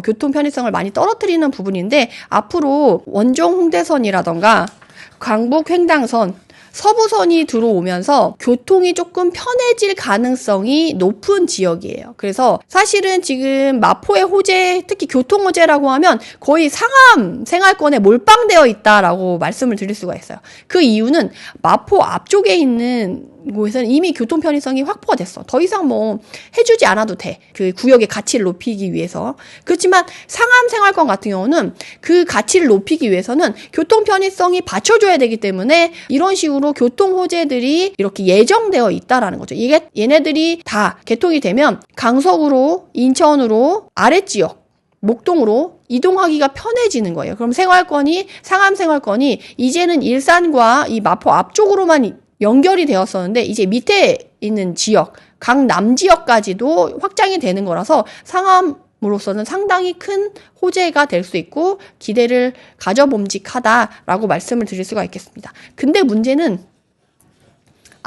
교통 편의성을 많이 떨어뜨리는 부분인데, 앞으로 원종 홍대선이라던가 광복 횡단선, 서부선이 들어오면서 교통이 조금 편해질 가능성이 높은 지역이에요. 그래서 사실은 지금 마포의 호재, 특히 교통 호재라고 하면 거의 상암 생활권에 몰빵되어 있다라고 말씀을 드릴 수가 있어요. 그 이유는 마포 앞쪽에 있는 곳에서는 이미 교통 편의성이 확보가 됐어. 더 이상 뭐 해주지 않아도 돼. 그 구역의 가치를 높이기 위해서. 그렇지만 상암 생활권 같은 경우는 그 가치를 높이기 위해서는 교통 편의성이 받쳐줘야 되기 때문에 이런 식으로 교통 호재들이 이렇게 예정되어 있다라는 거죠. 이게 얘네들이 다 개통이 되면 강서구로, 인천으로, 아랫지역, 목동으로 이동하기가 편해지는 거예요. 그럼 상암 생활권이 이제는 일산과 이 마포 앞쪽으로만 연결이 되었었는데 이제 밑에 있는 지역, 강남 지역까지도 확장이 되는 거라서 상암으로서는 상당히 큰 호재가 될 수 있고 기대를 가져봄직하다라고 말씀을 드릴 수가 있겠습니다. 근데 문제는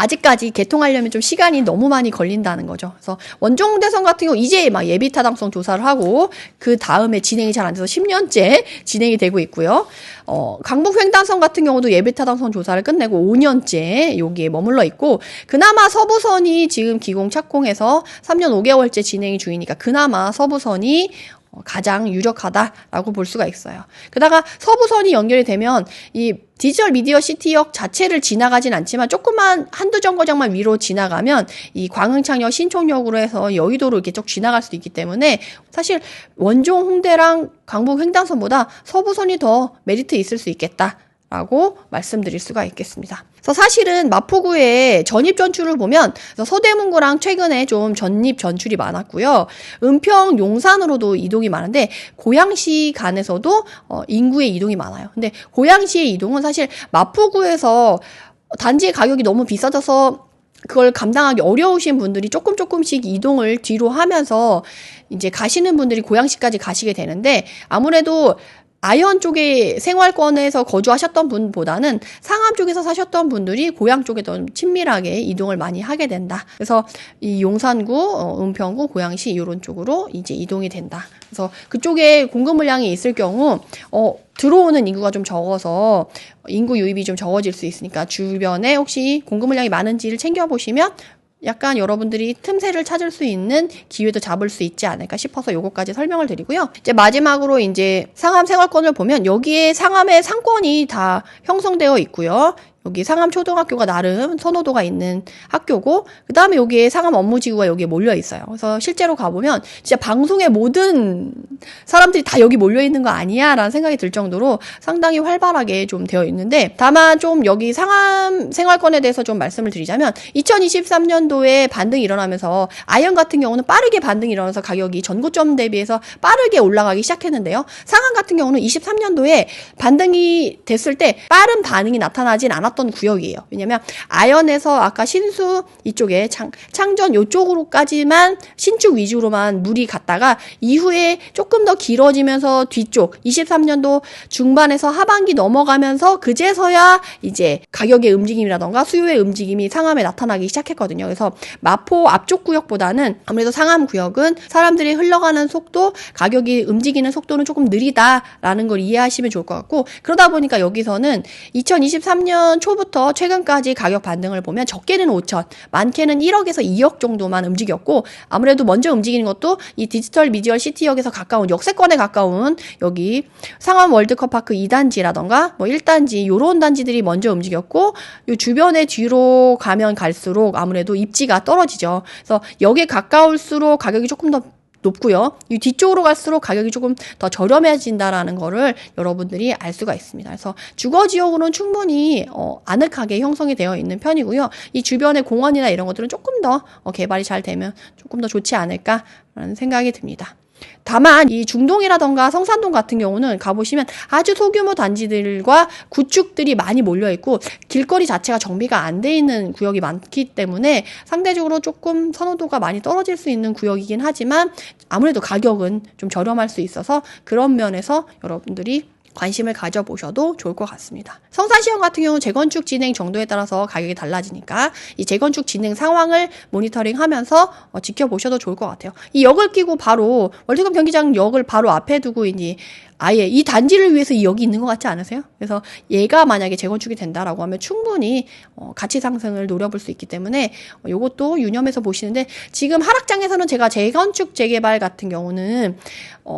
아직까지 개통하려면 좀 시간이 너무 많이 걸린다는 거죠. 그래서 원종대선 같은 경우 이제 막 예비 타당성 조사를 하고 그 다음에 진행이 잘 안 돼서 10년째 진행이 되고 있고요. 강북 횡단선 같은 경우도 예비 타당성 조사를 끝내고 5년째 여기에 머물러 있고 그나마 서부선이 지금 기공 착공해서 3년 5개월째 진행이 중이니까 그나마 서부선이 가장 유력하다라고 볼 수가 있어요. 게다가 서부선이 연결이 되면 이 디지털 미디어 시티역 자체를 지나가진 않지만 조금만 한두 정거장만 위로 지나가면 이 광흥창역 신촌역으로 해서 여의도로 이렇게 쭉 지나갈 수도 있기 때문에 사실 원종 홍대랑 강북 횡단선보다 서부선이 더 메리트 있을 수 있겠다라고 말씀드릴 수가 있겠습니다. 그래서 사실은 마포구의 전입 전출을 보면 서대문구랑 최근에 좀 전입 전출이 많았고요. 은평 용산으로도 이동이 많은데 고양시 간에서도 인구의 이동이 많아요. 근데 고양시의 이동은 사실 마포구에서 단지 가격이 너무 비싸져서 그걸 감당하기 어려우신 분들이 조금씩 이동을 뒤로 하면서 이제 가시는 분들이 고양시까지 가시게 되는데 아무래도 아현 쪽에 생활권에서 거주하셨던 분보다는 상암 쪽에서 사셨던 분들이 고양 쪽에 더 친밀하게 이동을 많이 하게 된다. 그래서 이 용산구, 은평구, 고양시 이런 쪽으로 이제 이동이 된다. 그래서 그쪽에 공급 물량이 있을 경우 들어오는 인구가 좀 적어서 인구 유입이 좀 적어질 수 있으니까 주변에 혹시 공급 물량이 많은지를 챙겨보시면 약간 여러분들이 틈새를 찾을 수 있는 기회도 잡을 수 있지 않을까 싶어서 요거까지 설명을 드리고요. 이제 마지막으로 이제 상암 생활권을 보면 여기에 상암의 상권이 다 형성되어 있고요. 여기 상암초등학교가 나름 선호도가 있는 학교고 그 다음에 여기에 상암 업무지구가 여기에 몰려 있어요. 그래서 실제로 가보면 진짜 방송의 모든 사람들이 다 여기 몰려 있는 거 아니야? 라는 생각이 들 정도로 상당히 활발하게 좀 되어 있는데 다만 좀 여기 상암 생활권에 대해서 좀 말씀을 드리자면 2023년도에 반등이 일어나면서 아현 같은 경우는 빠르게 반등이 일어나서 가격이 전고점 대비해서 빠르게 올라가기 시작했는데요. 상암 같은 경우는 23년도에 반등이 됐을 때 빠른 반응이 나타나진 않았던 구역이에요. 왜냐면 아현에서 아까 신수 이쪽에 창전 이쪽으로까지만 신축 위주로만 물이 갔다가 이후에 조금 더 길어지면서 뒤쪽 23년도 중반에서 하반기 넘어가면서 그제서야 이제 가격의 움직임이라던가 수요의 움직임이 상암에 나타나기 시작했거든요. 그래서 마포 앞쪽 구역보다는 아무래도 상암 구역은 사람들이 흘러가는 속도, 가격이 움직이는 속도는 조금 느리다라는 걸 이해하시면 좋을 것 같고 그러다 보니까 여기서는 2023년 초부터 최근까지 가격 반등을 보면 적게는 5천, 많게는 1억에서 2억 정도만 움직였고 아무래도 먼저 움직이는 것도 이 디지털 미디어 시티역에서 가까운 역세권에 가까운 여기 상암 월드컵파크 2단지라던가 뭐 1단지 요런 단지들이 먼저 움직였고 요 주변에 뒤로 가면 갈수록 아무래도 입지가 떨어지죠. 그래서 역에 가까울수록 가격이 조금 더 높고요. 이 뒤쪽으로 갈수록 가격이 조금 더 저렴해진다라는 거를 여러분들이 알 수가 있습니다. 그래서 주거 지역으로는 충분히 아늑하게 형성이 되어 있는 편이고요. 이 주변의 공원이나 이런 것들은 조금 더 개발이 잘 되면 조금 더 좋지 않을까라는 생각이 듭니다. 다만 이 중동이라던가 성산동 같은 경우는 가보시면 아주 소규모 단지들과 구축들이 많이 몰려있고 길거리 자체가 정비가 안 돼 있는 구역이 많기 때문에 상대적으로 조금 선호도가 많이 떨어질 수 있는 구역이긴 하지만 아무래도 가격은 좀 저렴할 수 있어서 그런 면에서 여러분들이 관심을 가져보셔도 좋을 것 같습니다. 성산시형 같은 경우는 재건축 진행 정도에 따라서 가격이 달라지니까 이 재건축 진행 상황을 모니터링하면서 지켜보셔도 좋을 것 같아요. 이 역을 끼고 바로 월드컵 경기장 역을 바로 앞에 두고 이제 아예 이 단지를 위해서 여기 있는 것 같지 않으세요? 그래서 얘가 만약에 재건축이 된다라고 하면 충분히 가치 상승을 노려볼 수 있기 때문에 이것도 유념해서 보시는데, 지금 하락장에서는 제가 재건축 재개발 같은 경우는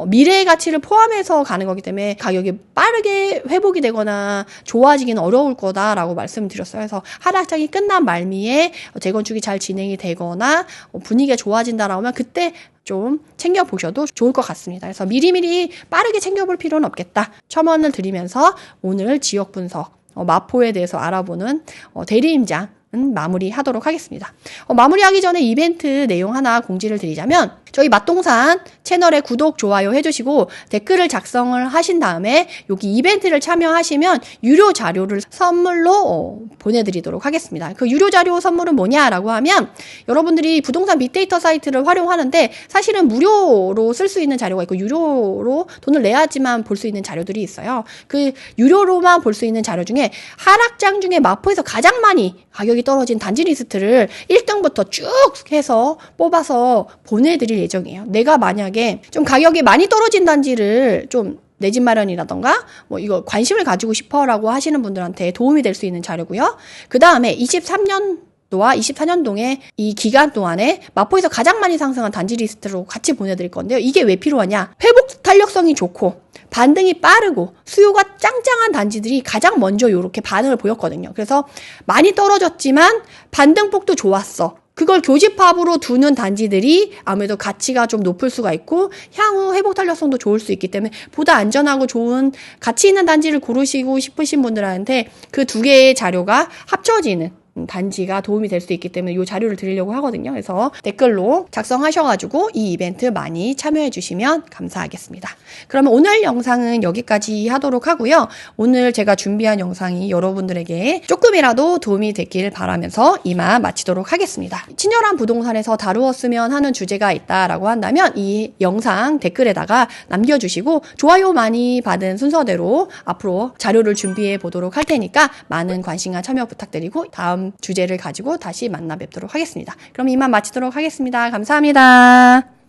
미래의 가치를 포함해서 가는 거기 때문에 가격이 빠르게 회복이 되거나 좋아지기는 어려울 거다라고 말씀드렸어요. 그래서 하락장이 끝난 말미에 재건축이 잘 진행이 되거나 분위기가 좋아진다라고 하면 그때 좀 챙겨보셔도 좋을 것 같습니다. 그래서 미리미리 빠르게 챙겨볼 필요는 없겠다. 첨언을 드리면서 오늘 지역 분석, 마포에 대해서 알아보는 대리임장 마무리하도록 하겠습니다. 마무리하기 전에 이벤트 내용 하나 공지를 드리자면, 저희 맛동산 채널에 구독, 좋아요 해주시고 댓글을 작성을 하신 다음에 여기 이벤트를 참여하시면 유료 자료를 선물로 보내드리도록 하겠습니다. 그 유료 자료 선물은 뭐냐라고 하면, 여러분들이 부동산 빅데이터 사이트를 활용하는데 사실은 무료로 쓸 수 있는 자료가 있고 유료로 돈을 내야지만 볼 수 있는 자료들이 있어요. 그 유료로만 볼 수 있는 자료 중에 하락장 중에 마포에서 가장 많이 가격이 떨어진 단지 리스트를 1등부터 쭉 해서 뽑아서 보내드릴 예정이에요. 내가 만약에 좀 가격이 많이 떨어진 단지를 좀 내 집 마련이라던가 이거 관심을 가지고 싶어라고 하시는 분들한테 도움이 될 수 있는 자료고요. 그 다음에 23년도와 24년도의 이 기간 동안에 마포에서 가장 많이 상승한 단지 리스트로 같이 보내드릴 건데요. 이게 왜 필요하냐? 회복 탄력성이 좋고 반등이 빠르고 수요가 짱짱한 단지들이 가장 먼저 이렇게 반응을 보였거든요. 그래서 많이 떨어졌지만 반등폭도 좋았어. 그걸 교집합으로 두는 단지들이 아무래도 가치가 좀 높을 수가 있고 향후 회복 탄력성도 좋을 수 있기 때문에 보다 안전하고 좋은 가치 있는 단지를 고르시고 싶으신 분들한테 그 두 개의 자료가 합쳐지는 단지가 도움이 될 수 있기 때문에 이 자료를 드리려고 하거든요. 그래서 댓글로 작성하셔가지고 이 이벤트 많이 참여해 주시면 감사하겠습니다. 그러면 오늘 영상은 여기까지 하도록 하고요. 오늘 제가 준비한 영상이 여러분들에게 조금이라도 도움이 됐길 바라면서 이만 마치도록 하겠습니다. 친절한 부동산에서 다루었으면 하는 주제가 있다라고 한다면 이 영상 댓글에다가 남겨주시고 좋아요 많이 받은 순서대로 앞으로 자료를 준비해 보도록 할 테니까 많은 관심과 참여 부탁드리고 다음 주제를 가지고 다시 만나 뵙도록 하겠습니다. 그럼 이만 마치도록 하겠습니다. 감사합니다.